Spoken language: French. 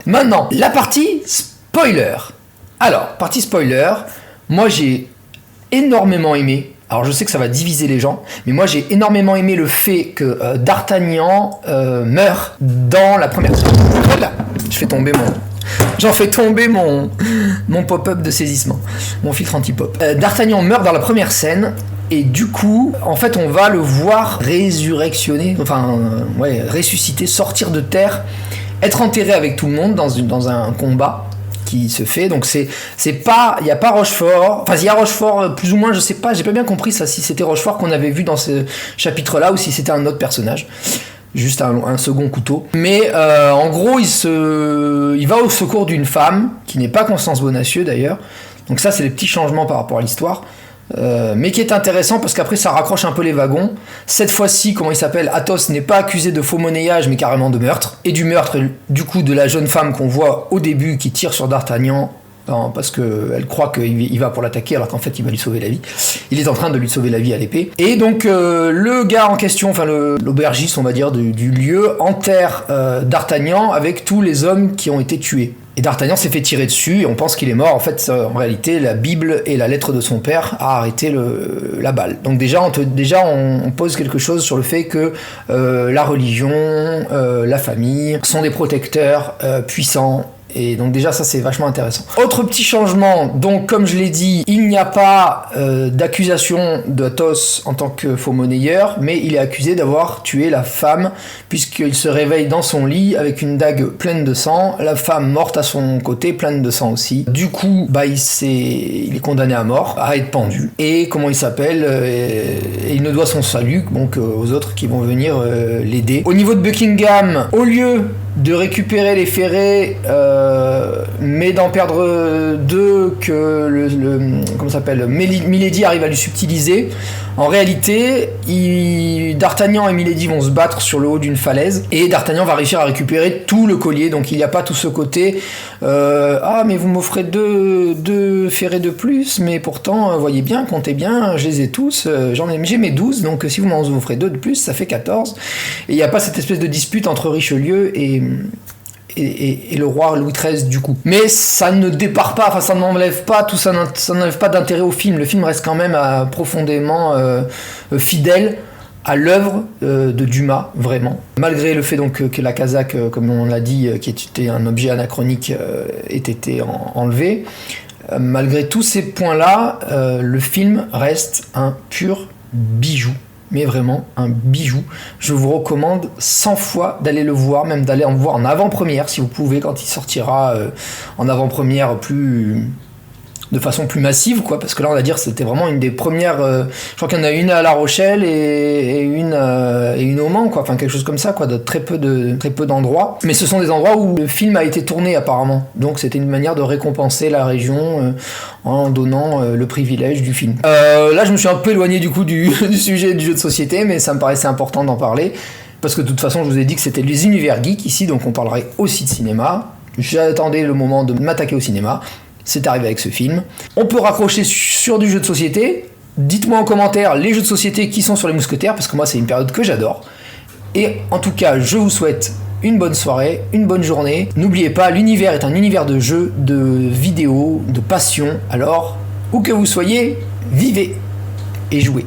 Maintenant, la partie spoiler. Alors, partie spoiler, moi j'ai énormément aimé. Alors je sais que ça va diviser les gens, mais moi j'ai énormément aimé le fait que D'Artagnan meurt dans la première scène. Voilà, j'en fais tomber mon pop-up de saisissement, mon filtre anti-pop. D'Artagnan meurt dans la première scène, et du coup, en fait, on va le voir ressusciter, sortir de terre, être enterré avec tout le monde dans un combat qui se fait. Donc c'est pas, il y a pas Rochefort, enfin il y a Rochefort plus ou moins, je sais pas, j'ai pas bien compris ça, si c'était Rochefort qu'on avait vu dans ce chapitre là ou si c'était un autre personnage, juste un second couteau. Mais en gros il va au secours d'une femme qui n'est pas Constance Bonacieux d'ailleurs. Donc ça c'est les petits changements par rapport à l'histoire. Mais qui est intéressant parce qu'après ça raccroche un peu les wagons. Cette fois-ci, comment il s'appelle, Athos n'est pas accusé de faux monnayage mais carrément de meurtre. Et du meurtre du coup de la jeune femme qu'on voit au début qui tire sur D'Artagnan parce qu'elle croit qu'il va pour l'attaquer alors qu'en fait il va lui sauver la vie. Il est en train de lui sauver la vie à l'épée. Et donc le gars en question, enfin l'aubergiste on va dire du lieu, enterre D'Artagnan avec tous les hommes qui ont été tués. Et D'Artagnan s'est fait tirer dessus et on pense qu'il est mort. En fait, en réalité, la Bible et la lettre de son père a arrêté la balle. Donc déjà, on pose quelque chose sur le fait que la religion, la famille sont des protecteurs puissants. Et donc déjà ça c'est vachement intéressant. Autre petit changement, donc comme je l'ai dit, il n'y a pas d'accusation d'Athos en tant que faux monnayeur, mais il est accusé d'avoir tué la femme puisqu'il se réveille dans son lit avec une dague pleine de sang, la femme morte à son côté pleine de sang aussi. Du coup il est condamné à mort, à être pendu. Et comment il s'appelle, et il ne doit son salut donc aux autres qui vont venir l'aider. Au niveau de Buckingham, au lieu de récupérer les ferrets, mais d'en perdre deux que comment ça s'appelle, Milady arrive à lui subtiliser. En réalité, D'Artagnan et Milady vont se battre sur le haut d'une falaise et D'Artagnan va réussir à récupérer tout le collier. Donc il n'y a pas tout ce côté mais vous m'offrez deux ferrets de plus, mais pourtant voyez bien, comptez bien, je les ai tous, j'ai mes 12, donc si vous m'en offrez 2 de plus, ça fait 14. Et il n'y a pas cette espèce de dispute entre Richelieu et le roi Louis XIII du coup. Mais ça ne départ pas, enfin ça n'enlève pas tout ça, n'enlève pas d'intérêt au film. Le film reste quand même profondément fidèle à l'œuvre de Dumas, vraiment. Malgré le fait donc que la casaque, comme on l'a dit, qui était un objet anachronique, ait été enlevé. Malgré tous ces points-là, le film reste un pur bijou. Mais vraiment un bijou. Je vous recommande 100 fois d'aller le voir, même d'aller en voir en avant-première si vous pouvez, quand il sortira en avant-première de façon plus massive, quoi, parce que là on va dire c'était vraiment une des premières, je crois qu'il y en a une à La Rochelle et une au Mans, quoi, enfin quelque chose comme ça, quoi, de très peu d'endroits, mais ce sont des endroits où le film a été tourné apparemment, donc c'était une manière de récompenser la région en donnant le privilège du film. Là je me suis un peu éloigné du coup du sujet du jeu de société, mais ça me paraissait important d'en parler, parce que de toute façon je vous ai dit que c'était les univers geeks ici, donc on parlerait aussi de cinéma. J'attendais le moment de m'attaquer au cinéma. C'est arrivé avec ce film. On peut raccrocher sur du jeu de société. Dites-moi en commentaire les jeux de société qui sont sur les mousquetaires, parce que moi c'est une période que j'adore. Et en tout cas, je vous souhaite une bonne soirée, une bonne journée. N'oubliez pas, l'univers est un univers de jeux, de vidéos, de passion. Alors, où que vous soyez, vivez et jouez.